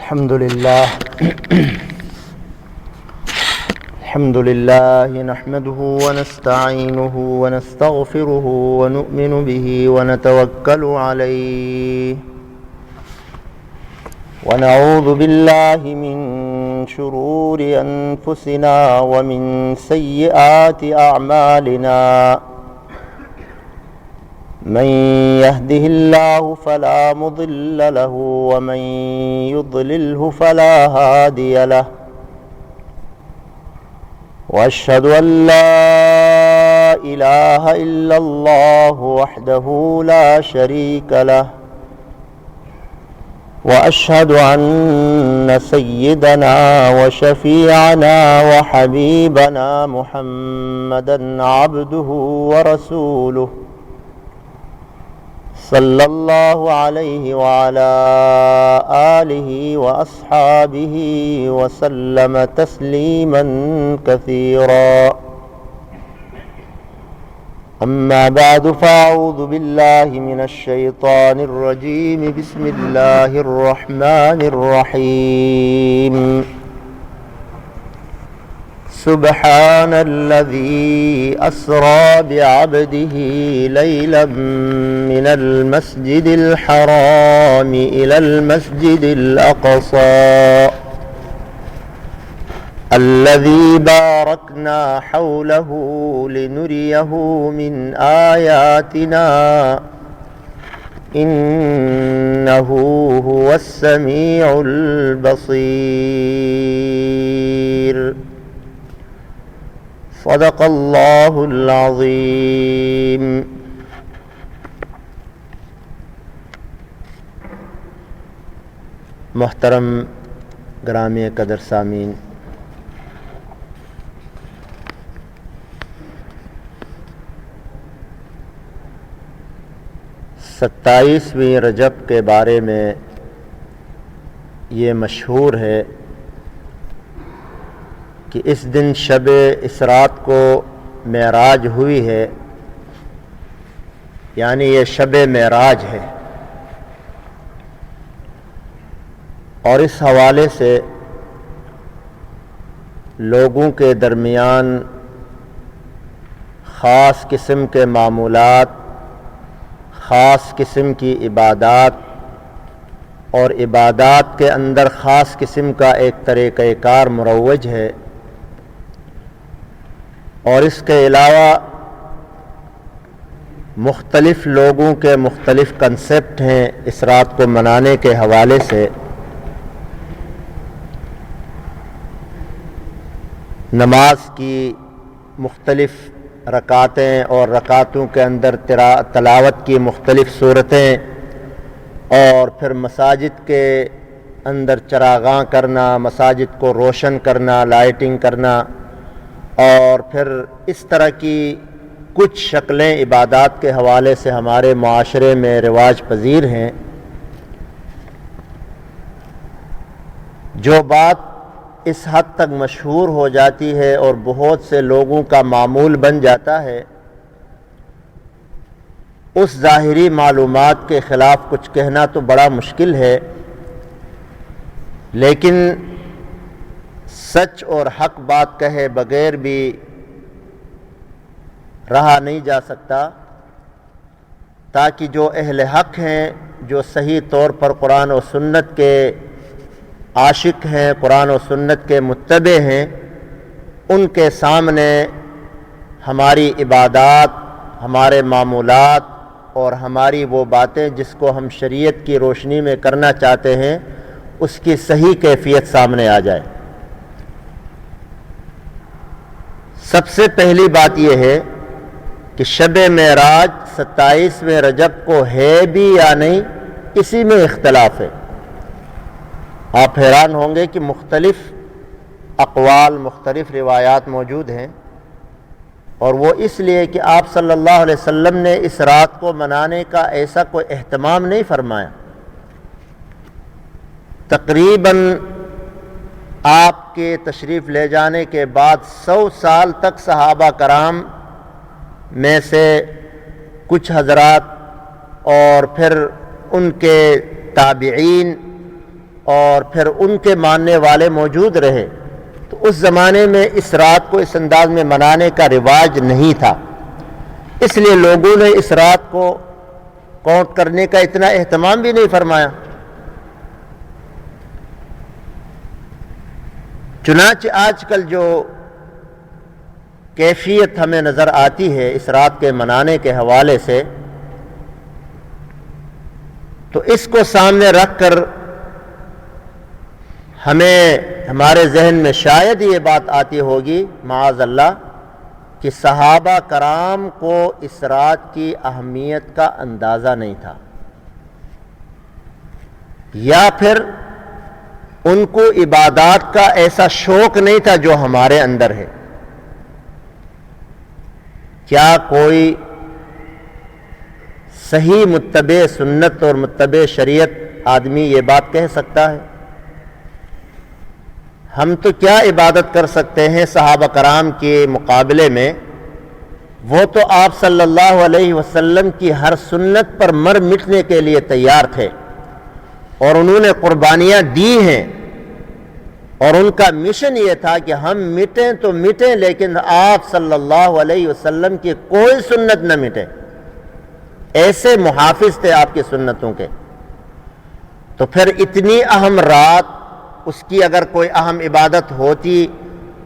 الحمد لله نحمده ونستعينه ونستغفره ونؤمن به ونتوكل عليه ونعوذ بالله من شرور أنفسنا ومن سيئات أعمالنا من يهده الله فلا مضل له ومن يضلله فلا هادي له وأشهد أن لا إله إلا الله وحده لا شريك له وأشهد أن سيدنا وشفيعنا وحبيبنا محمدا عبده ورسوله صلى الله عليه وعلى آله وأصحابه وسلم تسليما كثيرا أما بعد فأعوذ بالله من الشيطان الرجيم بسم الله الرحمن الرحيم سبحان الذي أسرى بعبده ليلا من المسجد الحرام إلى المسجد الأقصى الذي باركنا حوله لنريه من آياتنا إنه هو السميع البصير صدق اللہ العظیم. محترم گرامی قدر سامعین، ستائیسویں رجب کے بارے میں یہ مشہور ہے کہ اس دن شب اسرات کو معراج ہوئی ہے، یعنی یہ شب معراج ہے. اور اس حوالے سے لوگوں کے درمیان خاص قسم کے معمولات، خاص قسم کی عبادات اور عبادات کے اندر خاص قسم کا ایک طریقہ کار مروج ہے. اور اس کے علاوہ مختلف لوگوں کے مختلف کنسپٹ ہیں اس رات کو منانے کے حوالے سے. نماز کی مختلف رکعتیں اور رکعتوں کے اندر تلاوت کی مختلف صورتیں، اور پھر مساجد کے اندر چراغاں کرنا، مساجد کو روشن کرنا، لائٹنگ کرنا، اور پھر اس طرح کی کچھ شکلیں عبادات کے حوالے سے ہمارے معاشرے میں رواج پذیر ہیں. جو بات اس حد تک مشہور ہو جاتی ہے اور بہت سے لوگوں کا معمول بن جاتا ہے، اس ظاہری معلومات کے خلاف کچھ کہنا تو بڑا مشکل ہے، لیکن سچ اور حق بات کہے بغیر بھی رہا نہیں جا سکتا، تاکہ جو اہل حق ہیں، جو صحیح طور پر قرآن و سنت کے عاشق ہیں، قرآن و سنت کے متبع ہیں، ان کے سامنے ہماری عبادات، ہمارے معمولات اور ہماری وہ باتیں جس کو ہم شریعت کی روشنی میں کرنا چاہتے ہیں، اس کی صحیح کیفیت سامنے آ جائے. سب سے پہلی بات یہ ہے کہ شب معراج 27ویں رجب کو ہے بھی یا نہیں، اسی میں اختلاف ہے. آپ حیران ہوں گے کہ مختلف اقوال، مختلف روایات موجود ہیں، اور وہ اس لیے کہ آپ صلی اللہ علیہ وسلم نے اس رات کو منانے کا ایسا کوئی اہتمام نہیں فرمایا. تقریباً آپ کے تشریف لے جانے کے بعد 100 سال تک صحابہ کرام میں سے کچھ حضرات اور پھر ان کے تابعین اور پھر ان کے ماننے والے موجود رہے، تو اس زمانے میں اس رات کو اس انداز میں منانے کا رواج نہیں تھا، اس لیے لوگوں نے اس رات کو کاؤنٹ کرنے کا اتنا اہتمام بھی نہیں فرمایا۔ چنانچہ آج کل جو کیفیت ہمیں نظر آتی ہے اس رات کے منانے کے حوالے سے، تو اس کو سامنے رکھ کر ہمیں ہمارے ذہن میں شاید یہ بات آتی ہوگی معاذ اللہ کہ صحابہ کرام کو اس رات کی اہمیت کا اندازہ نہیں تھا، یا پھر ان کو عبادات کا ایسا شوق نہیں تھا جو ہمارے اندر ہے۔ کیا کوئی صحیح متبع سنت اور متبع شریعت آدمی یہ بات کہہ سکتا ہے؟ ہم تو کیا عبادت کر سکتے ہیں صحابہ کرام کے مقابلے میں؟ وہ تو آپ صلی اللہ علیہ وسلم کی ہر سنت پر مر مٹنے کے لیے تیار تھے، اور انہوں نے قربانیاں دی ہیں، اور ان کا مشن یہ تھا کہ ہم مٹیں تو مٹیں لیکن آپ صلی اللہ علیہ وسلم کی کوئی سنت نہ مٹے۔ ایسے محافظ تھے آپ کی سنتوں کے۔ تو پھر اتنی اہم رات، اس کی اگر کوئی اہم عبادت ہوتی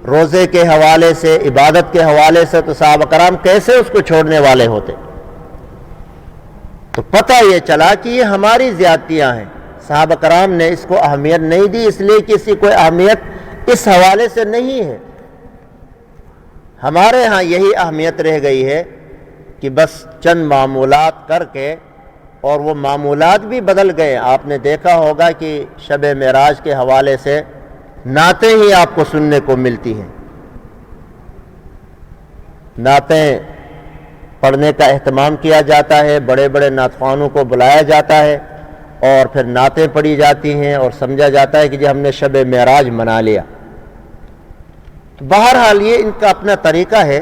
روزے کے حوالے سے، عبادت کے حوالے سے، تو صحابہ کرام کیسے اس کو چھوڑنے والے ہوتے؟ تو پتہ یہ چلا کہ یہ ہماری زیادتیاں ہیں، صحابہ کرام نے اس کو اہمیت نہیں دی، اس لیے کہ اس کی کوئی اہمیت اس حوالے سے نہیں ہے۔ ہمارے ہاں یہی اہمیت رہ گئی ہے کہ بس چند معمولات کر کے، اور وہ معمولات بھی بدل گئے۔ آپ نے دیکھا ہوگا کہ شب معراج کے حوالے سے نعتیں ہی آپ کو سننے کو ملتی ہیں، نعتیں پڑھنے کا اہتمام کیا جاتا ہے، بڑے بڑے نعت خوانوں کو بلایا جاتا ہے، اور پھر نعتیں پڑھی جاتی ہیں، اور سمجھا جاتا ہے کہ جی ہم نے شب معراج منا لیا۔ تو بہرحال یہ ان کا اپنا طریقہ ہے،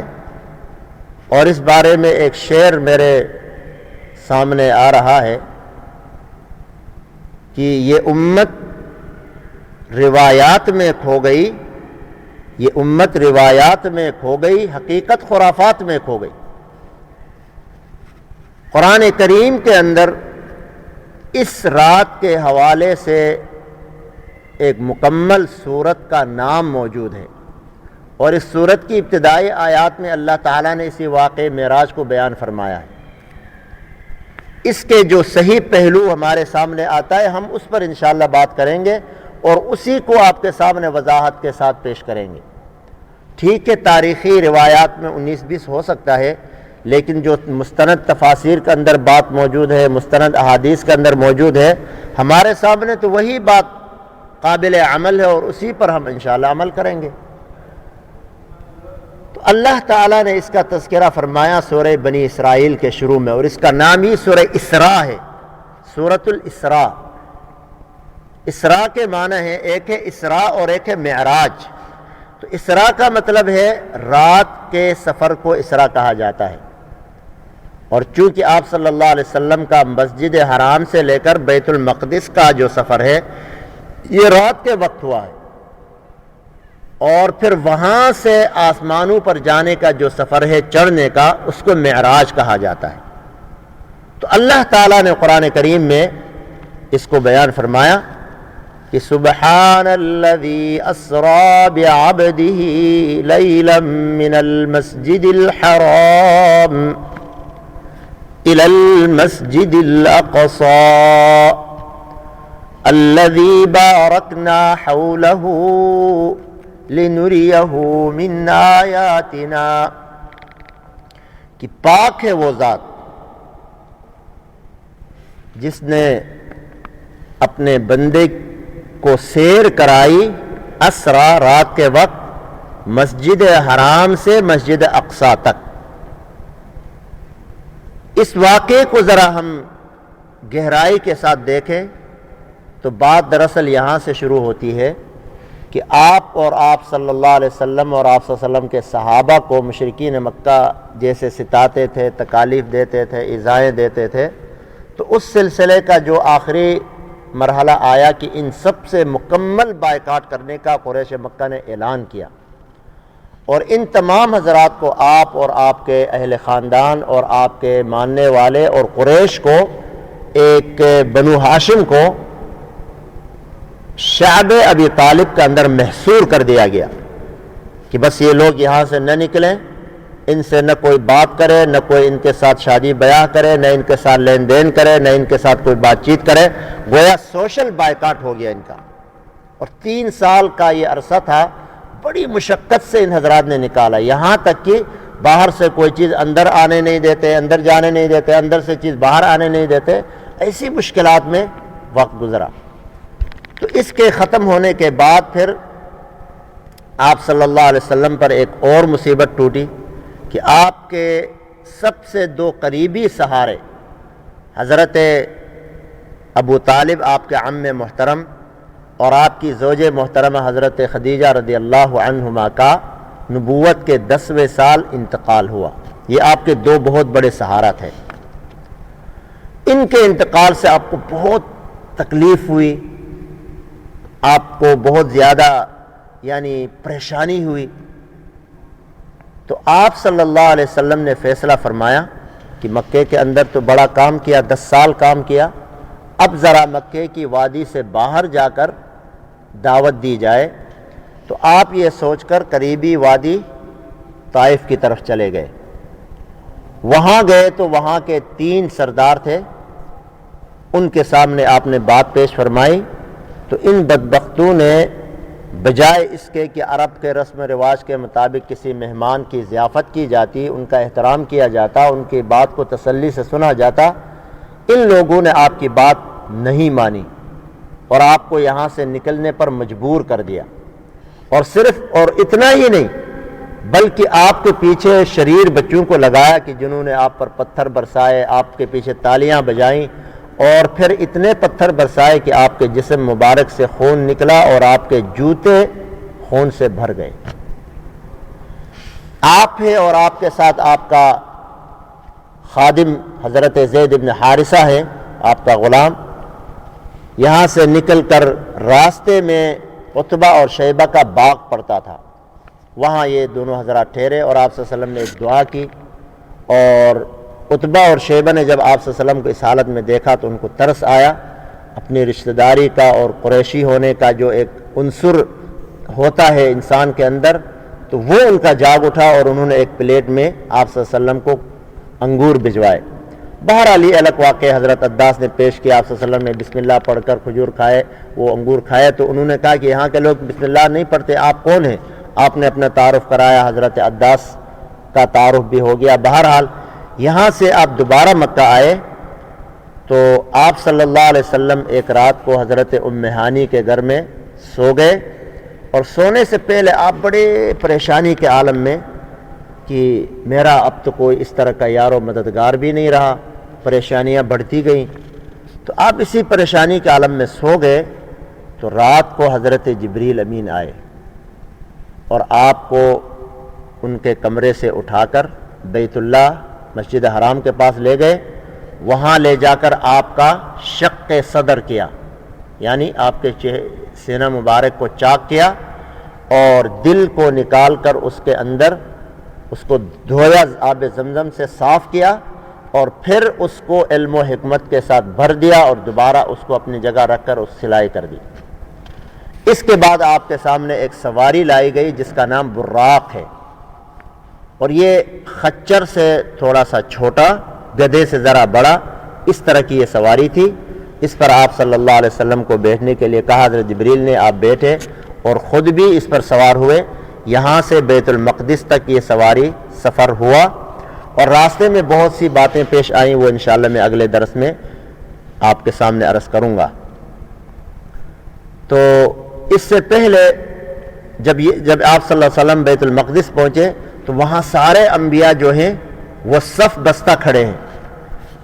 اور اس بارے میں ایک شعر میرے سامنے آ رہا ہے کہ یہ امت روایات میں کھو گئی، یہ امت روایات میں کھو گئی، حقیقت خرافات میں کھو گئی۔ قرآن کریم کے اندر اس رات کے حوالے سے ایک مکمل سورت کا نام موجود ہے، اور اس سورت کی ابتدائی آیات میں اللہ تعالیٰ نے اسی واقعہ معراج کو بیان فرمایا ہے۔ اس کے جو صحیح پہلو ہمارے سامنے آتا ہے، ہم اس پر انشاءاللہ بات کریں گے، اور اسی کو آپ کے سامنے وضاحت کے ساتھ پیش کریں گے۔ ٹھیک ہے، تاریخی روایات میں 19-20 ہو سکتا ہے، لیکن جو مستند تفاسیر کے اندر بات موجود ہے، مستند احادیث کے اندر موجود ہے ہمارے سامنے، تو وہی بات قابل عمل ہے، اور اسی پر ہم انشاءاللہ عمل کریں گے۔ تو اللہ تعالیٰ نے اس کا تذکرہ فرمایا سورہ بنی اسرائیل کے شروع میں، اور اس کا نام ہی سورہ اسراء ہے، سورۃ الاسراء۔ اسراء کے معنی ہے، ایک ہے اسراء اور ایک ہے معراج۔ تو اسراء کا مطلب ہے رات کے سفر کو اسراء کہا جاتا ہے، اور چونکہ آپ صلی اللہ علیہ وسلم کا مسجد حرام سے لے کر بیت المقدس کا جو سفر ہے یہ رات کے وقت ہوا ہے، اور پھر وہاں سے آسمانوں پر جانے کا جو سفر ہے چڑھنے کا، اس کو معراج کہا جاتا ہے۔ تو اللہ تعالیٰ نے قرآن کریم میں اس کو بیان فرمایا کہ سبحان الذی اسری بعبدہ لیلا من المسجد الحرام الى المسجد الاقصى الذی بارکنا حولہ لنریہ من آیاتنا، کہ پاک ہے وہ ذات جس نے اپنے بندے کو سیر کرائی اسرا رات کے وقت مسجد حرام سے مسجد اقصی تک۔ اس واقعے کو ذرا ہم گہرائی کے ساتھ دیکھیں تو بات دراصل یہاں سے شروع ہوتی ہے کہ آپ اور آپ صلی اللہ علیہ وسلم اور آپ صلی اللہ علیہ وسلم کے صحابہ کو مشرکین مکہ جیسے ستاتے تھے، تکالیف دیتے تھے، ایذائیں دیتے تھے، تو اس سلسلے کا جو آخری مرحلہ آیا کہ ان سب سے مکمل بائیکاٹ کرنے کا قریش مکہ نے اعلان کیا، اور ان تمام حضرات کو، آپ اور آپ کے اہل خاندان اور آپ کے ماننے والے اور قریش کو، ایک بنو ہاشم کو شعب ابی طالب کے اندر محصور کر دیا گیا کہ بس یہ لوگ یہاں سے نہ نکلیں، ان سے نہ کوئی بات کرے، نہ کوئی ان کے ساتھ شادی بیاہ کرے، نہ ان کے ساتھ لین دین کرے، نہ ان کے ساتھ کوئی بات چیت کرے، گویا سوشل بائیکاٹ ہو گیا ان کا۔ اور 3 سال کا یہ عرصہ تھا، بڑی مشقت سے ان حضرات نے نکالا، یہاں تک کہ باہر سے کوئی چیز اندر آنے نہیں دیتے، اندر جانے نہیں دیتے، اندر سے چیز باہر آنے نہیں دیتے، ایسی مشکلات میں وقت گزرا۔ تو اس کے ختم ہونے کے بعد پھر آپ صلی اللہ علیہ وسلم پر ایک اور مصیبت ٹوٹی کہ آپ کے سب سے 2 قریبی سہارے، حضرت ابو طالب آپ کے عم محترم اور آپ کی زوج محترمہ حضرت خدیجہ رضی اللہ عنہما کا نبوت کے 10ویں سال انتقال ہوا۔ یہ آپ کے 2 بہت بڑے سہارا تھے۔ ان کے انتقال سے آپ کو بہت تکلیف ہوئی، آپ کو بہت زیادہ پریشانی ہوئی۔ تو آپ صلی اللہ علیہ وسلم نے فیصلہ فرمایا کہ مکے کے اندر تو بڑا کام کیا، 10 سال کام کیا، اب ذرا مکے کی وادی سے باہر جا کر دعوت دی جائے۔ تو آپ یہ سوچ کر قریبی وادی طائف کی طرف چلے گئے۔ وہاں گئے تو وہاں کے 3 سردار تھے، ان کے سامنے آپ نے بات پیش فرمائی۔ تو ان بدبختوں نے بجائے اس کے کہ عرب کے رسم و رواج کے مطابق کسی مہمان کی ضیافت کی جاتی، ان کا احترام کیا جاتا، ان کی بات کو تسلی سے سنا جاتا، ان لوگوں نے آپ کی بات نہیں مانی اور آپ کو یہاں سے نکلنے پر مجبور کر دیا۔ اور صرف اور اتنا ہی نہیں، بلکہ آپ کے پیچھے شریر بچوں کو لگایا کہ جنہوں نے آپ پر پتھر برسائے، آپ کے پیچھے تالیاں بجائیں، اور پھر اتنے پتھر برسائے کہ آپ کے جسم مبارک سے خون نکلا اور آپ کے جوتے خون سے بھر گئے۔ آپ ہیں اور آپ کے ساتھ آپ کا خادم حضرت زید بن حارثہ ہے، آپ کا غلام، یہاں سے نکل کر راستے میں عتبہ اور شیبہ کا باغ پڑتا تھا، وہاں یہ دونوں حضرات ٹھہرے اور آپ صلی اللہ علیہ وسلم نے ایک دعا کی۔ اور عتبہ اور شیبہ نے جب آپ صلی اللہ علیہ وسلم کو اس حالت میں دیکھا تو ان کو ترس آیا، اپنی رشتہ داری کا اور قریشی ہونے کا جو ایک عنصر ہوتا ہے انسان کے اندر، تو وہ ان کا جاگ اٹھا اور انہوں نے ایک پلیٹ میں آپ صلی اللہ علیہ وسلم کو انگور بھجوائے۔ بہرحال یہ الگ واقعہ حضرت عداس نے پیش کیا، آپ صلی اللہ علیہ وسلم نے بسم اللہ پڑھ کر کھجور کھائے، وہ انگور کھائے، تو انہوں نے کہا کہ یہاں کے لوگ بسم اللہ نہیں پڑھتے، آپ کون ہیں؟ آپ نے اپنا تعارف کرایا، حضرت عداس کا تعارف بھی ہو گیا۔ بہرحال یہاں سے آپ دوبارہ مکہ آئے تو آپ صلی اللہ علیہ وسلم ایک رات کو حضرت ام ہانی کے گھر میں سو گئے، اور سونے سے پہلے آپ بڑے پریشانی کے عالم میں کہ میرا اب تو کوئی اس طرح کا یار و مددگار بھی نہیں رہا، پریشانیاں بڑھتی گئیں۔ تو آپ اسی پریشانی کے عالم میں سو گئے تو رات کو حضرت جبریل امین آئے اور آپ کو ان کے کمرے سے اٹھا کر بیت اللہ مسجد حرام کے پاس لے گئے، وہاں لے جا کر آپ کا شق صدر کیا، یعنی آپ کے سینہ مبارک کو چاک کیا اور دل کو نکال کر اس کے اندر اس کو دھویا، آب زمزم سے صاف کیا، اور پھر اس کو علم و حکمت کے ساتھ بھر دیا اور دوبارہ اس کو اپنی جگہ رکھ کر اس سلائی کر دی۔ اس کے بعد آپ کے سامنے ایک سواری لائی گئی جس کا نام براق ہے، اور یہ خچر سے تھوڑا سا چھوٹا، گدھے سے ذرا بڑا، اس طرح کی یہ سواری تھی۔ اس پر آپ صلی اللہ علیہ وسلم کو بیٹھنے کے لیے کہا، حضرت جبریل نے، آپ بیٹھے اور خود بھی اس پر سوار ہوئے۔ یہاں سے بیت المقدس تک یہ سواری سفر ہوا، اور راستے میں بہت سی باتیں پیش آئیں، وہ انشاءاللہ میں اگلے درس میں آپ کے سامنے عرض کروں گا۔ تو اس سے پہلے جب آپ صلی اللہ علیہ وسلم بیت المقدس پہنچے تو وہاں سارے انبیاء جو ہیں وہ صف بستہ کھڑے ہیں،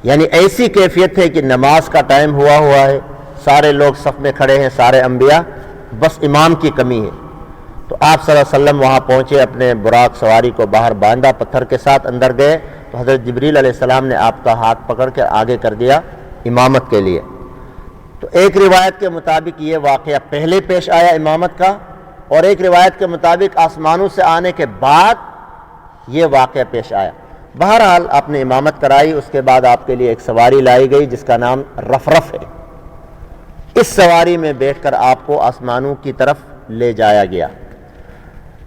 یعنی ایسی کیفیت ہے کہ نماز کا ٹائم ہوا ہے، سارے لوگ صف میں کھڑے ہیں، سارے انبیاء، بس امام کی کمی ہے۔ تو آپ صلی اللہ علیہ وسلم وہاں پہنچے، اپنے براق سواری کو باہر باندھا، پتھر کے ساتھ اندر گئے تو حضرت جبریل علیہ السلام نے آپ کا ہاتھ پکڑ کے آگے کر دیا امامت کے لیے۔ تو ایک روایت کے مطابق یہ واقعہ پہلے پیش آیا امامت کا، اور ایک روایت کے مطابق آسمانوں سے آنے کے بعد یہ واقعہ پیش آیا۔ بہرحال آپ نے امامت کرائی، اس کے بعد آپ کے لیے ایک سواری لائی گئی جس کا نام رفرف ہے۔ اس سواری میں بیٹھ کر آپ کو آسمانوں کی طرف لے جایا گیا،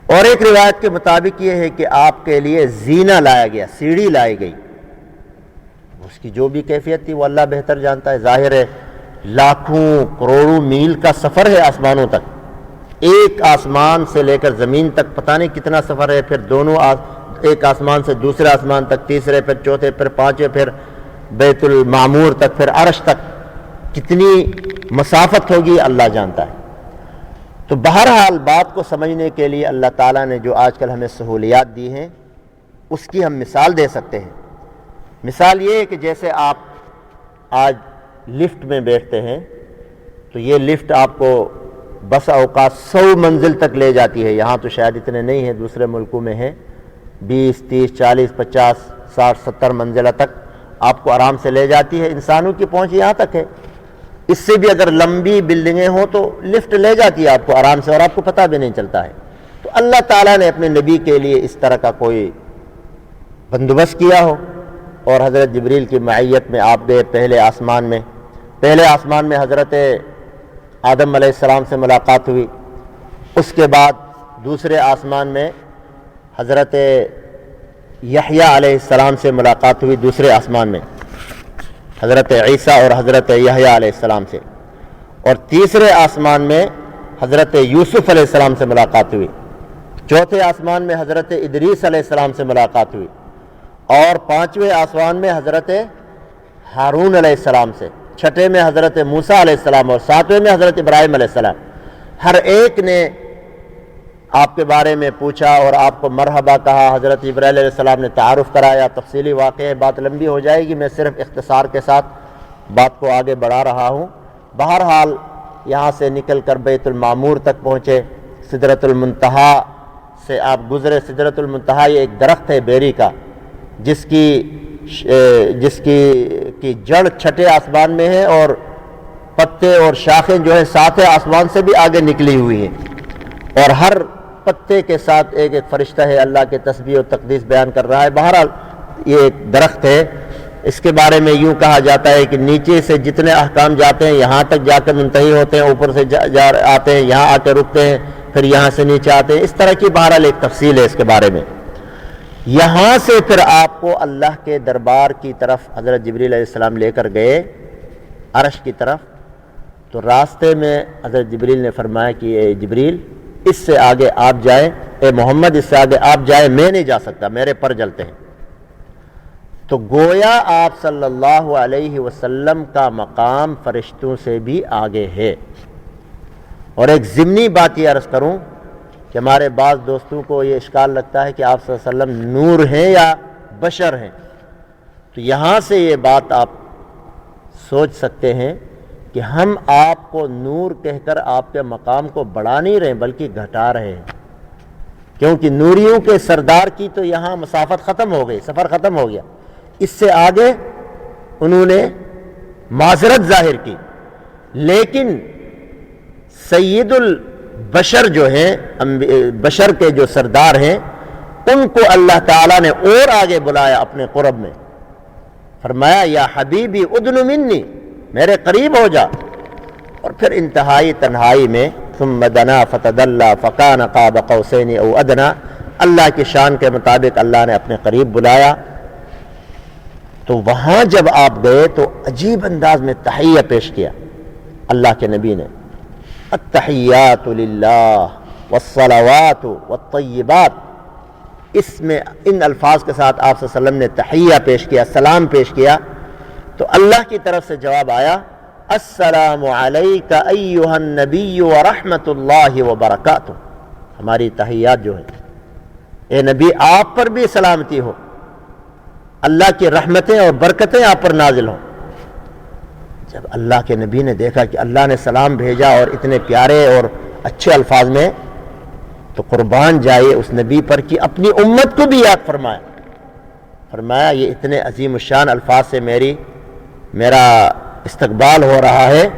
اور ایک روایت کے مطابق یہ ہے کہ آپ کے لیے زینہ لایا گیا، سیڑھی لائی گئی۔ اس کی جو بھی کیفیت تھی وہ اللہ بہتر جانتا ہے۔ ظاہر ہے لاکھوں کروڑوں میل کا سفر ہے آسمانوں تک، ایک آسمان سے لے کر زمین تک پتہ نہیں کتنا سفر ہے، پھر دونوں ایک آسمان سے دوسرے آسمان تک، تیسرے، پھر چوتھے، پھر پانچویں، پھر بیت المعمور تک، پھر عرش تک، کتنی مسافت ہوگی اللہ جانتا ہے۔ تو بہرحال بات کو سمجھنے کے لیے اللہ تعالیٰ نے جو آج کل ہمیں سہولیات دی ہیں اس کی ہم مثال دے سکتے ہیں۔ مثال یہ ہے کہ جیسے آپ آج لفٹ میں بیٹھتے ہیں تو یہ لفٹ آپ کو بس اوقات 100 منزل تک لے جاتی ہے، یہاں تو شاید اتنے نہیں ہیں، دوسرے ملکوں میں ہیں 20 30 40 50 60 70 منزلہ تک آپ کو آرام سے لے جاتی ہے۔ انسانوں کی پہنچ یہاں تک ہے، اس سے بھی اگر لمبی بلڈنگیں ہوں تو لفٹ لے جاتی ہے آپ کو آرام سے، اور آپ کو پتہ بھی نہیں چلتا ہے۔ تو اللہ تعالیٰ نے اپنے نبی کے لیے اس طرح کا کوئی بندوبست کیا ہو، اور حضرت جبریل کی معیت میں آپ گئے پہلے آسمان میں۔ پہلے آسمان میں حضرت آدم علیہ السلام سے ملاقات ہوئی، اس کے بعد دوسرے آسمان میں حضرت یحییٰ علیہ السلام سے ملاقات ہوئی، دوسرے آسمان میں حضرت عیسیٰ اور حضرت یحییٰ علیہ السلام سے، اور تیسرے آسمان میں حضرت یوسف علیہ السلام سے ملاقات ہوئی، چوتھے آسمان میں حضرت ادریس علیہ السلام سے ملاقات ہوئی، اور پانچویں آسمان میں حضرت ہارون علیہ السلام سے، چھٹے میں حضرت موسیٰ علیہ السلام، اور ساتویں میں حضرت ابراہیم علیہ السلام۔ ہر ایک نے آپ کے بارے میں پوچھا اور آپ کو مرحبا کہا۔ حضرت ابراہیم علیہ السلام نے تعارف کرایا، تفصیلی واقعہ ہے، بات لمبی ہو جائے گی، میں صرف اختصار کے ساتھ بات کو آگے بڑھا رہا ہوں۔ بہرحال یہاں سے نکل کر بیت المعمور تک پہنچے، سدرۃ المنتہا سے آپ گزرے۔ سدرۃ المنتہا یہ ایک درخت ہے بیری کا، جس کی جڑ چھٹے آسمان میں ہے، اور پتے اور شاخیں جو ہیں ساتویں آسمان سے بھی آگے نکلی ہوئی ہیں، اور ہر پتے کے ساتھ ایک ایک فرشتہ ہے، اللہ کے تسبیح و تقدیس بیان کر رہا ہے۔ بہرحال یہ ایک درخت ہے، اس کے بارے میں یوں کہا جاتا ہے کہ نیچے سے جتنے احکام جاتے ہیں یہاں تک جا کر منتہی ہوتے ہیں، اوپر سے آتے ہیں یہاں آ کے رکتے ہیں، پھر یہاں سے نیچے آتے ہیں، اس طرح کی بہرحال ایک تفصیل ہے اس کے بارے میں۔ یہاں سے پھر آپ کو اللہ کے دربار کی طرف حضرت جبریل علیہ السلام لے کر گئے، عرش کی طرف۔ تو راستے میں حضرت جبریل نے فرمایا کہ اے جبریل اس سے آگے آپ جائیں، اے محمد اس سے آگے آپ جائیں، میں نہیں جا سکتا، میرے پر جلتے ہیں۔ تو گویا آپ صلی اللہ علیہ وسلم کا مقام فرشتوں سے بھی آگے ہے۔ اور ایک ضمنی بات یہ عرض کروں کہ ہمارے بعض دوستوں کو یہ اشکال لگتا ہے کہ آپ صلی اللہ علیہ وسلم نور ہیں یا بشر ہیں، تو یہاں سے یہ بات آپ سوچ سکتے ہیں کہ ہم آپ کو نور کہہ کر آپ کے مقام کو بڑھا نہیں رہے بلکہ گھٹا رہے ہیں، کیونکہ نوریوں کے سردار کی تو یہاں مسافت ختم ہو گئی، سفر ختم ہو گیا۔ اس سے آگے انہوں نے معذرت ظاہر کی، لیکن سید البشر جو ہیں، بشر کے جو سردار ہیں، ان کو اللہ تعالیٰ نے اور آگے بلایا اپنے قرب میں، فرمایا یا حبیبی ادن منی، میرے قریب ہو جا۔ اور پھر انتہائی تنہائی میں ثم دنا فتدلی فکان قاب قوسین او ادنا، اللہ کی شان کے مطابق اللہ نے اپنے قریب بلایا۔ تو وہاں جب آپ گئے تو عجیب انداز میں تحیہ پیش کیا اللہ کے نبی نے، التحیات للہ والصلوات والطیبات، اس میں ان الفاظ کے ساتھ آپ صلی اللہ علیہ وسلم نے تحیہ پیش کیا، سلام پیش کیا۔ تو اللہ کی طرف سے جواب آیا السلام علیک ایھا النبی ورحمۃ اللہ وبرکاتہ، ہماری تحیات جو ہیں، اے نبی آپ پر بھی سلامتی ہو، اللہ کی رحمتیں اور برکتیں آپ پر نازل ہوں۔ جب اللہ کے نبی نے دیکھا کہ اللہ نے سلام بھیجا اور اتنے پیارے اور اچھے الفاظ میں، تو قربان جائے اس نبی پر کہ اپنی امت کو بھی یاد فرمایا یہ اتنے عظیم الشان الفاظ سے میرا استقبال ہو رہا ہے،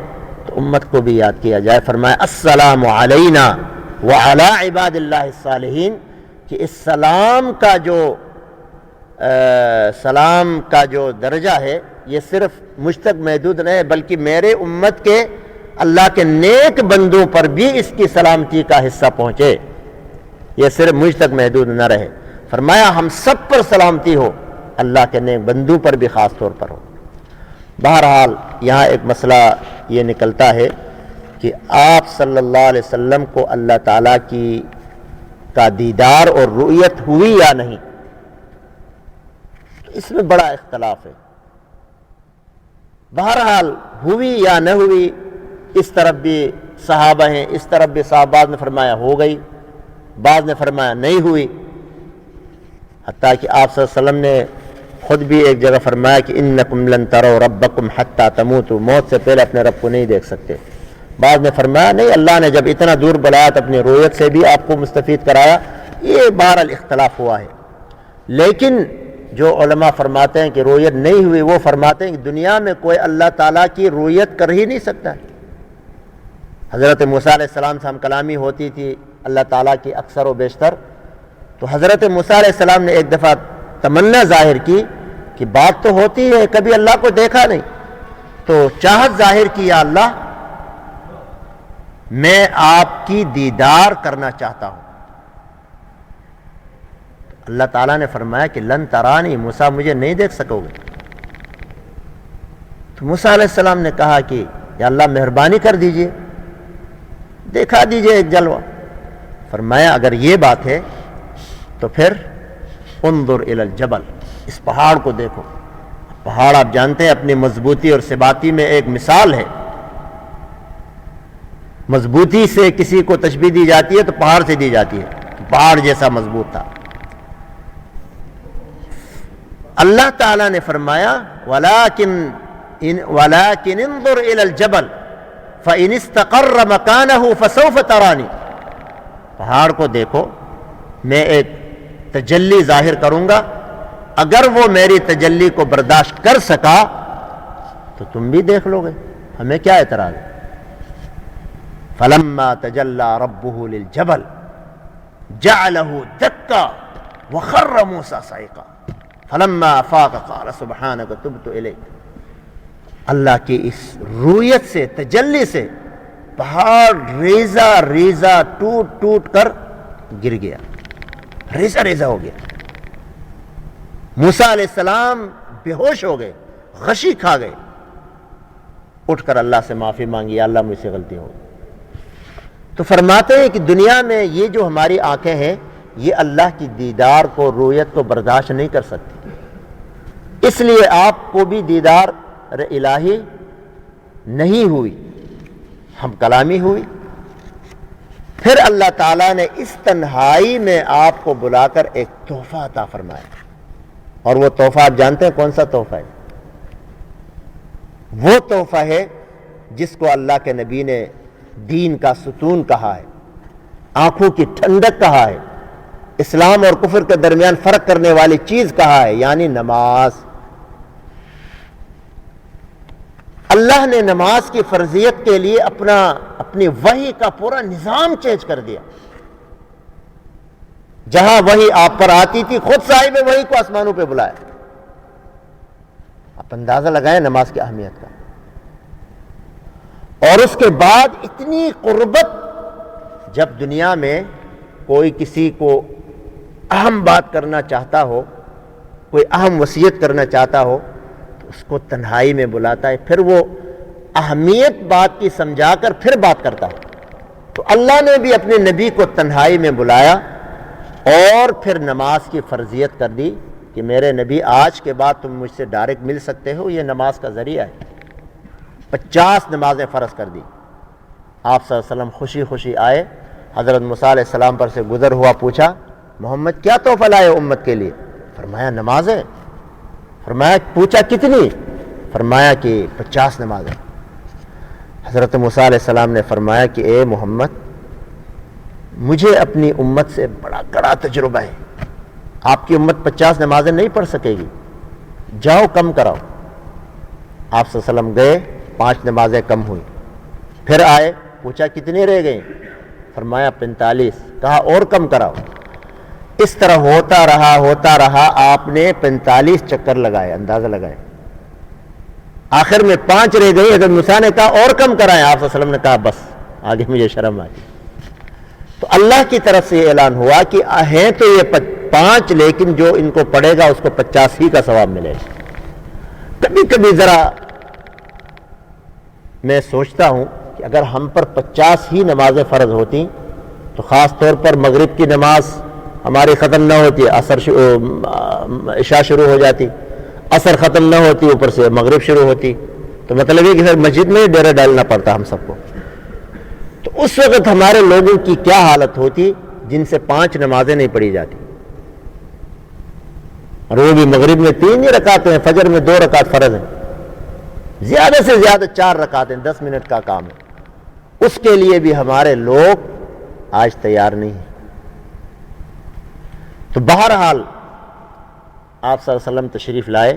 امت کو بھی یاد کیا جائے. فرمایا السلام علینا وعلی عباد اللہ الصالحین، کہ اس سلام کا جو درجہ ہے یہ صرف مجھ تک محدود نہیں ہے، بلکہ میرے امت کے اللہ کے نیک بندوں پر بھی اس کی سلامتی کا حصہ پہنچے، یہ صرف مجھ تک محدود نہ رہے. فرمایا ہم سب پر سلامتی ہو، اللہ کے نیک بندوں پر بھی خاص طور پر ہو. بہرحال یہاں ایک مسئلہ یہ نکلتا ہے کہ آپ صلی اللہ علیہ وسلم کو اللہ تعالیٰ کا دیدار اور رؤیت ہوئی یا نہیں، اس میں بڑا اختلاف ہے. بہرحال ہوئی یا نہ ہوئی، اس طرف بھی صحابہ ہیں، اس طرف بھی صحابہ نے فرمایا ہو گئی، بعض نے فرمایا نہیں ہوئی. حتیٰ کہ آپ صلی اللہ علیہ وسلم نے خود بھی ایک جگہ فرمایا کہ انکم لن تروا ربکم حتی تموتوا، موت سے پہلے اپنے رب کو نہیں دیکھ سکتے. بعض نے فرمایا نہیں، اللہ نے جب اتنا دور بلایا تو اپنی رؤیت سے بھی آپ کو مستفید کرایا. یہ بہرحال اختلاف ہوا ہے. لیکن جو علماء فرماتے ہیں کہ رؤیت نہیں ہوئی، وہ فرماتے ہیں کہ دنیا میں کوئی اللہ تعالیٰ کی رؤیت کر ہی نہیں سکتا. حضرت موسیٰ علیہ السلام سے ہم کلامی ہوتی تھی اللہ تعالیٰ کی اکثر و بیشتر، تو حضرت موسیٰ علیہ السلام نے ایک دفعہ تمنا ظاہر کی کہ بات تو ہوتی ہے، کبھی اللہ کو دیکھا نہیں، تو چاہت ظاہر کی یا اللہ میں آپ کی دیدار کرنا چاہتا ہوں. اللہ تعالیٰ نے فرمایا کہ لن ترانی، موسیٰ مجھے نہیں دیکھ سکو گے. تو موسیٰ علیہ السلام نے کہا کہ یا اللہ مہربانی کر دیجئے، دیکھا دیجئے ایک جلوہ. فرمایا اگر یہ بات ہے تو پھر انظر الی الجبل، اس پہاڑ کو دیکھو. پہاڑ آپ جانتے ہیں اپنی مضبوطی اور ثباتی میں ایک مثال ہے. مضبوطی سے کسی کو تشبیہ دی جاتی ہے تو پہاڑ سے دی جاتی ہے، پہاڑ جیسا مضبوط تھا. اللہ تعالیٰ نے فرمایا وَلَكِنْ انظُرْ إِلَى الْجَبَلِ فَإِنِ اسْتَقَرَّ مَكَانَهُ فَسَوْفَ تَرَانِي، پہاڑ کو دیکھو، میں ایک تجلی ظاہر کروں گا، اگر وہ میری تجلی کو برداشت کر سکا تو تم بھی دیکھ لو گے، ہمیں کیا اعتراض ہے. فَلَمَّا تَجَلَّى رَبُّهُ لِلْجَبَلِ جَعَلَهُ دَكًّا وَخَرَّ مُوسَىٰ صَعِقًا فَلَمَّا أَفَاقَ قَالَ سُبْحَانَكَ تُبْتُ إِلَيْكَ. اللہ کی اس رؤیت سے، تجلی سے پہاڑ ریزہ ریزہ ٹوٹ ٹوٹ کر گر گیا، ریزہ ریزہ ہو گیا. موسیٰ علیہ السلام بے ہوش ہو گئے، غشی کھا گئے، اٹھ کر اللہ سے معافی مانگی، اللہ مجھ سے غلطی ہو گئی. تو فرماتے ہیں کہ دنیا میں یہ جو ہماری آنکھیں ہیں یہ اللہ کی دیدار کو، رؤیت کو برداشت نہیں کر سکتی، اس لیے آپ کو بھی دیدار الہی نہیں ہوئی، ہم کلامی ہوئی. پھر اللہ تعالیٰ نے اس تنہائی میں آپ کو بلا کر ایک تحفہ عطا فرمایا، اور وہ تحفہ آپ جانتے ہیں کون سا تحفہ ہے؟ وہ تحفہ ہے جس کو اللہ کے نبی نے دین کا ستون کہا ہے، آنکھوں کی ٹھنڈک کہا ہے، اسلام اور کفر کے درمیان فرق کرنے والی چیز کہا ہے، یعنی نماز. اللہ نے نماز کی فرضیت کے لیے اپنی وحی کا پورا نظام چینج کر دیا. جہاں وحی آپ پر آتی تھی خود صاحب وحی کو آسمانوں پہ بلایا. آپ اندازہ لگائیں نماز کی اہمیت کا. اور اس کے بعد اتنی قربت، جب دنیا میں کوئی کسی کو اہم بات کرنا چاہتا ہو، کوئی اہم وصیت کرنا چاہتا ہو تو اس کو تنہائی میں بلاتا ہے، پھر وہ اہمیت بات کی سمجھا کر پھر بات کرتا ہے. تو اللہ نے بھی اپنے نبی کو تنہائی میں بلایا اور پھر نماز کی فرضیت کر دی کہ میرے نبی آج کے بعد تم مجھ سے ڈائریکٹ مل سکتے ہو، یہ نماز کا ذریعہ ہے. 50 نمازیں فرض کر دی. آپ صلی اللہ علیہ وسلم خوشی خوشی آئے، حضرت موسیٰ علیہ السلام پر سے گزر ہوا، پوچھا محمد کیا تحفہ لائے امت کے لیے؟ فرمایا نماز ہے. فرمایا پوچھا کتنی؟ فرمایا کہ 50 نمازیں. حضرت موسیٰ علیہ السلام نے فرمایا کہ اے محمد، مجھے اپنی امت سے بڑا کڑا تجربہ ہے، آپ کی امت 50 نمازیں نہیں پڑھ سکے گی، جاؤ کم کراؤ. آپ صلی اللہ علیہ وسلم گئے، 5 نمازیں کم ہوئی. پھر آئے، پوچھا کتنی رہ گئیں؟ فرمایا 45۔ کہا اور کم کراؤ۔ اس طرح ہوتا رہا، آپ نے 45 چکر لگائے، اندازہ لگائے، آخر میں 5 رہ گئی۔ حضرت موسیٰ نے کہا اور کم کرائیں، آپ صلی اللہ علیہ وسلم نے کہا بس آگے مجھے شرم آئی۔ تو اللہ کی طرف سے یہ اعلان ہوا کہ ہیں تو یہ 5 لیکن جو ان کو پڑھے گا اس کو 50 ہی کا ثواب ملے گا۔ کبھی کبھی ذرا میں سوچتا ہوں کہ اگر ہم پر 50 ہی نمازیں فرض ہوتی تو خاص طور پر مغرب کی نماز ہماری ختم نہ ہوتی، عشاء شروع ہو جاتی، عصر ختم نہ ہوتی، اوپر سے مغرب شروع ہوتی، تو مطلب یہ کہ پھر مسجد میں ڈیرا ڈالنا پڑتا ہم سب کو۔ تو اس وقت ہمارے لوگوں کی کیا حالت ہوتی جن سے 5 نمازیں نہیں پڑھی جاتی، اور وہ بھی مغرب میں 3 ہی رکعتیں ہیں، فجر میں 2 رکعت فرض ہیں، زیادہ سے زیادہ 4 رکعتیں، 10 منٹ کا کام ہے۔ اس کے لیے بھی ہمارے لوگ آج تیار نہیں ہیں۔ تو بہرحال آپ صلی اللہ علیہ وسلم تشریف لائے،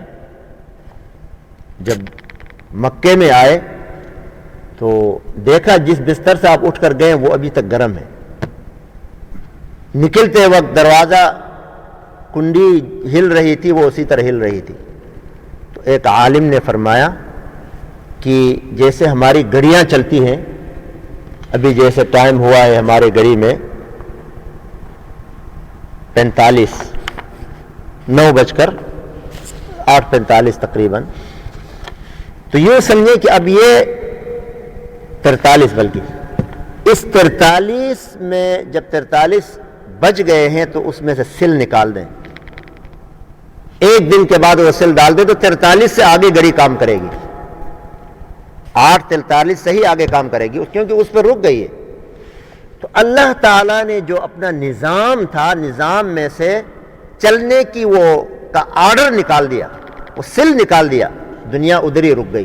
جب مکے میں آئے تو دیکھا جس بستر سے آپ اٹھ کر گئے وہ ابھی تک گرم ہے۔ نکلتے وقت دروازہ کنڈی ہل رہی تھی، وہ اسی طرح ہل رہی تھی۔ تو ایک عالم نے فرمایا کہ جیسے ہماری گھڑیاں چلتی ہیں، ابھی جیسے ٹائم ہوا ہے ہمارے گھڑی میں 45، 9:08 تقریباً، تو یہ سمجھیں کہ اب یہ 43، بلکہ اس 43 میں جب 43 بج گئے ہیں تو اس میں سے سل نکال دیں، ایک دن کے بعد وہ سل ڈال دیں تو 43 سے آگے گھڑی کام کرے گی، 8:43 سے ہی آگے کام کرے گی، کیونکہ اس پہ رک گئی ہے۔ تو اللہ تعالیٰ نے جو اپنا نظام تھا، نظام میں سے چلنے کی وہ کا آرڈر نکال دیا، وہ سل نکال دیا، دنیا ادھر ہی رک گئی۔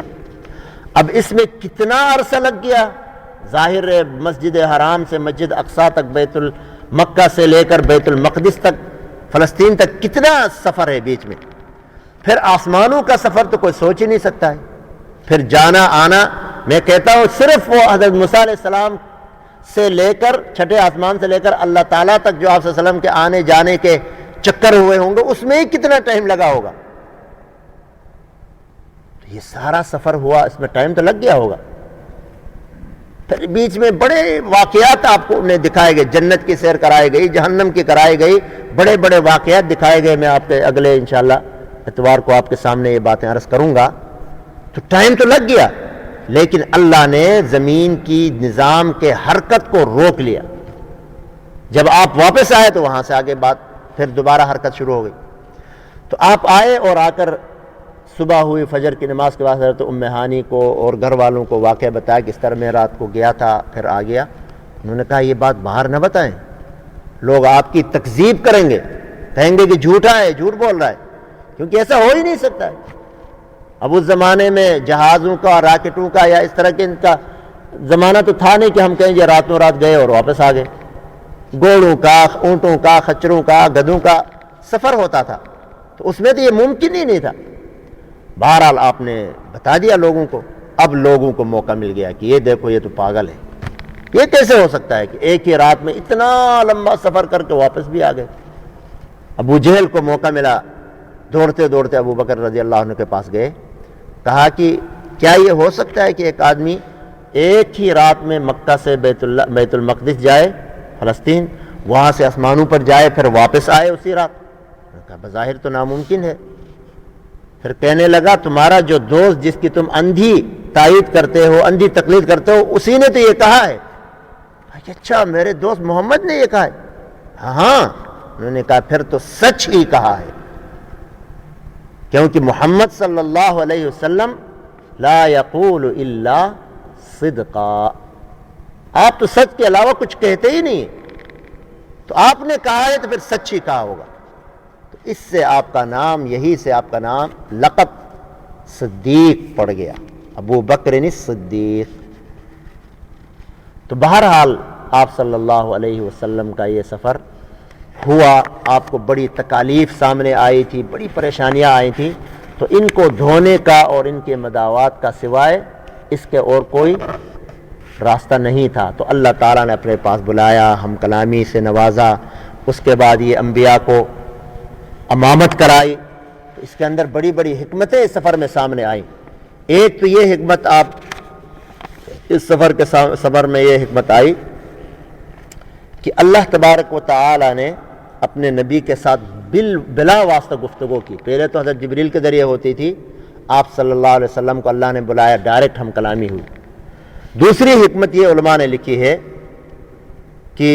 اب اس میں کتنا عرصہ لگ گیا؟ ظاہر ہے مسجد حرام سے مسجد اقصیٰ تک، مکہ سے لے کر بیت المقدس تک، فلسطین تک کتنا سفر ہے بیچ میں۔ پھر آسمانوں کا سفر تو کوئی سوچ ہی نہیں سکتا ہے، پھر جانا آنا۔ میں کہتا ہوں صرف وہ حضرت موسیٰ علیہ السلام سے لے کر چھٹے آسمان سے لے کر اللہ تعالیٰ تک جو آپ صلی اللہ علیہ وسلم کے آنے جانے کے چکر ہوئے ہوں گے، اس میں ہی کتنا ٹائم لگا ہوگا۔ یہ سارا سفر ہوا، اس میں ٹائم تو لگ گیا ہوگا۔ پھر بیچ میں بڑے واقعات آپ کو نے دکھائے گئے، جنت کی سیر کرائی گئی، جہنم کی کرائی گئی، بڑے بڑے واقعات دکھائے گئے۔ میں آپ کے اگلے انشاءاللہ اتوار کو آپ کے سامنے یہ باتیں عرض کروں گا۔ تو ٹائم تو لگ گیا، لیکن اللہ نے زمین کی نظام کے حرکت کو روک لیا۔ جب آپ واپس آئے تو وہاں سے آگے بات پھر دوبارہ حرکت شروع ہو گئی۔ تو آپ آئے اور آ کر صبح ہوئی، فجر کی نماز کے بعد حضرت ام ہانی کو اور گھر والوں کو واقعہ بتایا کہ اس طرح میں رات کو گیا تھا، پھر آ گیا۔ انہوں نے کہا یہ بات باہر نہ بتائیں، لوگ آپ کی تکذیب کریں گے، کہیں گے کہ جھوٹا ہے، جھوٹ بول رہا ہے، کیونکہ ایسا ہو ہی نہیں سکتا ہے۔ اب اس زمانے میں جہازوں کا، راکٹوں کا یا اس طرح کے ان کا زمانہ تو تھا نہیں کہ ہم کہیں یہ راتوں رات گئے اور واپس آ گئے۔ گھوڑوں کا، اونٹوں کا، خچروں کا، گدھوں کا سفر ہوتا تھا، تو اس میں تو یہ ممکن ہی نہیں تھا۔ بہرحال آپ نے بتا دیا لوگوں کو، اب لوگوں کو موقع مل گیا کہ یہ دیکھو یہ تو پاگل ہے، یہ کیسے ہو سکتا ہے کہ ایک ہی رات میں اتنا لمبا سفر کر کے واپس بھی آ گئے۔ ابو جہل کو موقع ملا، دوڑتے دوڑتے ابو بکر رضی اللہ عنہ کے پاس گئے، کہا کہ کیا یہ ہو سکتا ہے کہ ایک آدمی ایک ہی رات میں مکہ سے بیت المقدس جائے فلسطین، وہاں سے آسمانوں پر جائے، پھر واپس آئے اسی رات؟ کہا بظاہر تو ناممکن ہے۔ پھر کہنے لگا تمہارا جو دوست جس کی تم اندھی تائید کرتے ہو، اندھی تقلید کرتے ہو، اسی نے تو یہ کہا ہے۔ اچھا میرے دوست محمد نے یہ کہا ہے؟ ہاں۔ انہوں نے کہا پھر تو سچ ہی کہا ہے، کیونکہ محمد صلی اللہ علیہ وسلم لا یقول الا صدقا، آپ تو سچ کے علاوہ کچھ کہتے ہی نہیں، تو آپ نے کہا ہے تو پھر سچ ہی کہا ہوگا۔ تو اس سے آپ کا نام، یہی سے آپ کا نام لقب صدیق پڑ گیا، ابو بکر صدیق۔ تو بہرحال آپ صلی اللہ علیہ وسلم کا یہ سفر ہوا، آپ کو بڑی تکالیف سامنے آئی تھی، بڑی پریشانیاں آئی تھیں، تو ان کو دھونے کا اور ان کے مداوات کا سوائے اس کے اور کوئی راستہ نہیں تھا، تو اللہ تعالیٰ نے اپنے پاس بلایا، ہم کلامی سے نوازا، اس کے بعد یہ انبیاء کو امامت کرائی۔ تو اس کے اندر بڑی بڑی حکمتیں اس سفر میں سامنے آئیں۔ ایک تو یہ حکمت آپ اس سفر میں یہ حکمت آئی کہ اللہ تبارک و تعالی نے اپنے نبی کے ساتھ بلا واسطہ گفتگو کی۔ پہلے تو حضرت جبریل کے ذریعے ہوتی تھی، آپ صلی اللہ علیہ وسلم کو اللہ نے بلایا، ڈائریکٹ ہم کلامی ہوئی۔ دوسری حکمت یہ علماء نے لکھی ہے کہ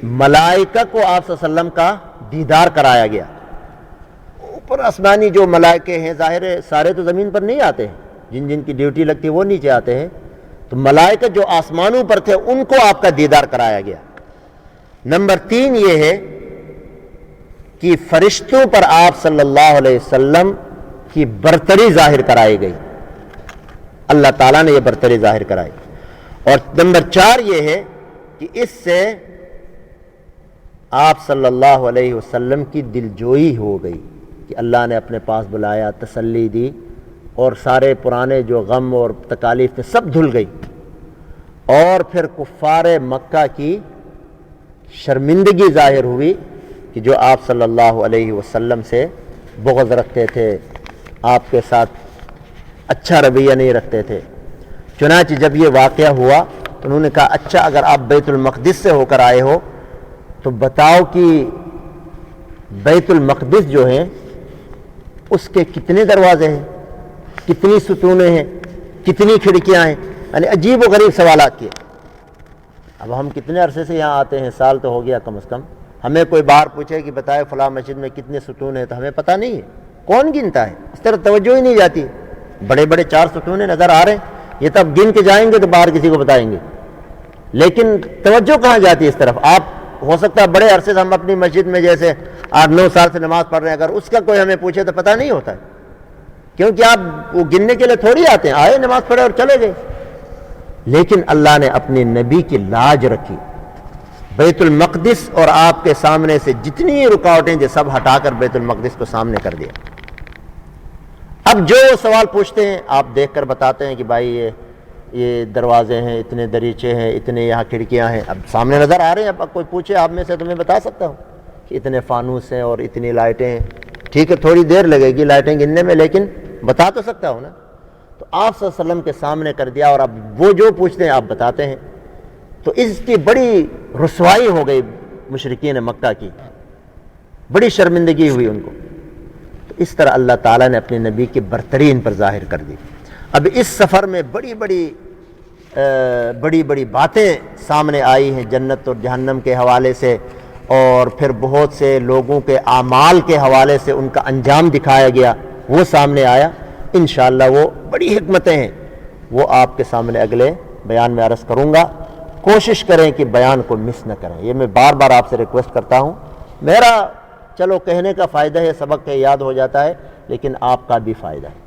ملائکہ کو آپ صلی اللہ علیہ وسلم کا دیدار کرایا گیا۔ اوپر آسمانی جو ملائکے ہیں، ظاہر ہے سارے تو زمین پر نہیں آتے ہیں، جن جن کی ڈیوٹی لگتی ہے وہ نیچے آتے ہیں، تو ملائکہ جو آسمانوں پر تھے ان کو آپ کا دیدار کرایا گیا۔ نمبر 3 یہ ہے کہ فرشتوں پر آپ صلی اللہ علیہ وسلم کی برتری ظاہر کرائی گئی، اللہ تعالیٰ نے یہ برتری ظاہر کرائی۔ اور نمبر 4 یہ ہے کہ اس سے آپ صلی اللہ علیہ وسلم کی دلجوئی ہو گئی کہ اللہ نے اپنے پاس بلایا، تسلی دی، اور سارے پرانے جو غم اور تکالیف تھے سب دھل گئی۔ اور پھر کفار مکہ کی شرمندگی ظاہر ہوئی کہ جو آپ صلی اللہ علیہ وسلم سے بغض رکھتے تھے، آپ کے ساتھ اچھا رویہ نہیں رکھتے تھے۔ چنانچہ جب یہ واقعہ ہوا تو انہوں نے کہا اچھا اگر آپ بیت المقدس سے ہو کر آئے ہو تو بتاؤ کہ بیت المقدس جو ہے اس کے کتنے دروازے ہیں، کتنی ستونیں ہیں، کتنی کھڑکیاں ہیں، یعنی عجیب و غریب سوالات کیے۔ اب ہم کتنے عرصے سے یہاں آتے ہیں، سال تو ہو گیا کم از کم، ہمیں کوئی باہر پوچھے کہ بتائے فلاں مسجد میں کتنے ستون ہیں تو ہمیں پتہ نہیں ہے، کون گنتا ہے، اس طرح توجہ ہی نہیں جاتی۔ بڑے بڑے 4 ستونے نظر آ رہے ہیں، یہ تب گن کے جائیں گے تو باہر کسی کو بتائیں گے، لیکن توجہ کہاں جاتی ہے اس طرف۔ آپ ہو سکتا ہے بڑے عرصے سے ہم اپنی مسجد میں جیسے 8-9 سال سے نماز پڑھ رہے ہیں، اگر اس کا کوئی ہمیں پوچھے تو پتہ نہیں ہوتا ہے، کیونکہ آپ وہ گننے کے لیے تھوڑی آتے ہیں، آئے نماز پڑھے اور چلے گئے۔ لیکن اللہ نے اپنے نبی کی لاج رکھی، بیت المقدس اور آپ کے سامنے سے جتنی رکاوٹیں تھیں سب ہٹا کر بیت المقدس کو سامنے کر دیا۔ اب جو سوال پوچھتے ہیں آپ دیکھ کر بتاتے ہیں کہ بھائی یہ دروازے ہیں، اتنے دریچے ہیں، اتنے یہاں کھڑکیاں ہیں، اب سامنے نظر آ رہے ہیں۔ اب کوئی پوچھے آپ میں سے تو میں بتا سکتا ہوں کہ اتنے فانوس ہیں اور اتنی لائٹیں ہیں، ٹھیک ہے تھوڑی دیر لگے گی لائٹیں گننے میں، لیکن بتا تو سکتا ہوں نا۔ تو آپ صلی اللہ علیہ وسلم کے سامنے کر دیا، اور اب وہ جو پوچھتے ہیں آپ بتاتے ہیں، تو اس کی بڑی رسوائی ہو گئی مشرکین مکہ کی، بڑی شرمندگی ہوئی ان کو۔ تو اس طرح اللہ تعالیٰ نے اپنے نبی کی برتری ان پر ظاہر کر دی۔ اب اس سفر میں بڑی بڑی باتیں سامنے آئی ہیں جنت اور جہنم کے حوالے سے، اور پھر بہت سے لوگوں کے اعمال کے حوالے سے ان کا انجام دکھایا گیا، وہ سامنے آیا۔ انشاءاللہ وہ بڑی حکمتیں ہیں، وہ آپ کے سامنے اگلے بیان میں عرض کروں گا۔ کوشش کریں کہ بیان کو مس نہ کریں، یہ میں بار بار آپ سے ریکویسٹ کرتا ہوں۔ میرا چلو کہنے کا فائدہ ہے، سبق کے یاد ہو جاتا ہے، لیکن آپ کا بھی فائدہ ہے۔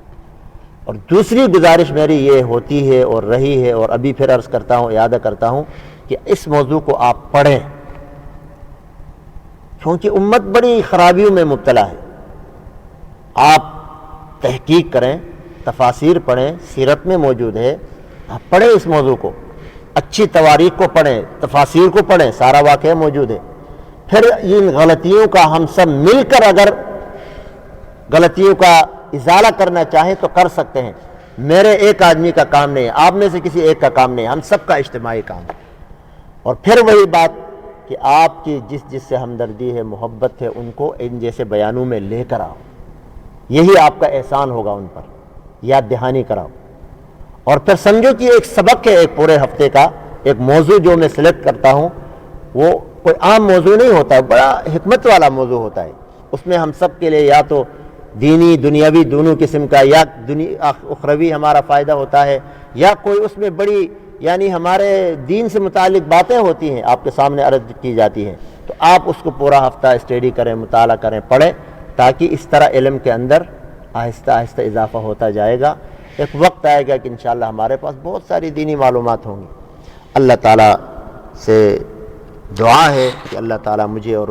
اور دوسری گزارش میری یہ ہوتی ہے اور رہی ہے، اور ابھی پھر عرض کرتا ہوں، اعادہ کرتا ہوں کہ اس موضوع کو آپ پڑھیں، کیونکہ امت بڑی خرابیوں میں مبتلا ہے۔ آپ تحقیق کریں، تفاسیر پڑھیں، سیرت میں موجود ہے، آپ پڑھیں اس موضوع کو، اچھی تواریخ کو پڑھیں، تفاسیر کو پڑھیں، سارا واقعہ موجود ہے۔ پھر ان غلطیوں کا ہم سب مل کر اگر غلطیوں کا ازالہ کرنا چاہیں تو کر سکتے ہیں۔ میرے ایک آدمی کا کام نہیں ہے، آپ میں سے کسی ایک کا کام نہیں ہے، ہم سب کا اجتماعی کام ہے۔ اور پھر وہی بات کہ آپ کی جس سے ہمدردی ہے، محبت ہے، ان کو ان جیسے بیانوں میں لے کر آؤ، یہی آپ کا احسان ہوگا ان پر، یاد دہانی کراؤ۔ اور پھر سمجھو کہ ایک سبق ہے، ایک پورے ہفتے کا ایک موضوع جو میں سلیکٹ کرتا ہوں، وہ کوئی عام موضوع نہیں ہوتا ہے، بڑا حکمت والا موضوع ہوتا ہے۔ اس میں ہم سب کے لیے یا تو دینی دنیاوی دونوں قسم کا، یا اخروی ہمارا فائدہ ہوتا ہے، یا کوئی اس میں بڑی یعنی ہمارے دین سے متعلق باتیں ہوتی ہیں آپ کے سامنے عرض کی جاتی ہیں۔ تو آپ اس کو پورا ہفتہ اسٹڈی کریں، مطالعہ کریں، پڑھیں، تاکہ اس طرح علم کے اندر آہستہ آہستہ اضافہ ہوتا جائے گا۔ ایک وقت آئے گا کہ انشاءاللہ ہمارے پاس بہت ساری دینی معلومات ہوں گی۔ اللہ تعالیٰ سے دعا ہے کہ اللہ تعالیٰ مجھے اور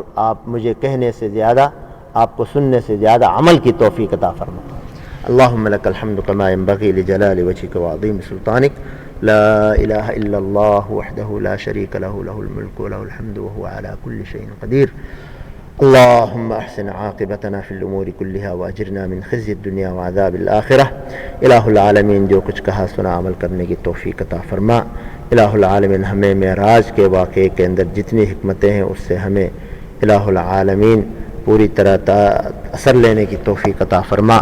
مجھے کہنے سے زیادہ، آپ کو سننے سے زیادہ عمل کی توفیق عطا فرمائے۔ اللہم لک الحمد کما ینبغی لجلال وجہک وعظیم سلطانک، لا الہ الا اللہ وحدہ لا شریک لہ لہ الملک ولہ الحمد وہو علی کل شیء قدیر اللہم احسن عاقبتنا فی الامور کلہا واجرنا من خزی الدنیا وعذاب الآخرہ۔ الہ العالمین جو کچھ کہا سنا عمل کرنے کی توفیق عطا فرما۔ الہ العالمین ہمیں معراج کے واقعے کے اندر جتنی حکمتیں ہیں اس سے ہمیں الہ العالمین پوری طرح اثر لینے کی توفیق عطا فرما۔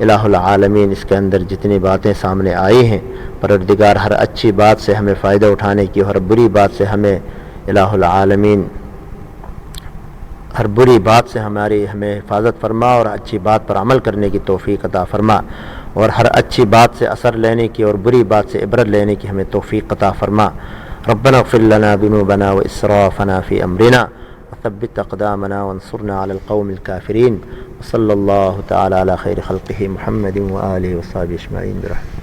الہ العالمین اس کے اندر جتنی باتیں سامنے آئی ہیں پروردگار ہر اچھی بات سے ہمیں فائدہ اٹھانے کی، ہر بری بات سے ہمیں الہ العالمین ہر بری بات سے ہمیں حفاظت فرما اور اچھی بات پر عمل کرنے کی توفیق عطا فرما، اور ہر اچھی بات سے اثر لینے کی اور بری بات سے عبرت لینے کی ہمیں توفیق عطا فرما۔ ربنا اغفر لنا ذنوبنا واسرافنا في امرنا وثبت اقدامنا وانصرنا على القوم الكافرين، وصلى الله تعالى على خير خلقه محمد وآله وصحبه اجمعين برحمته۔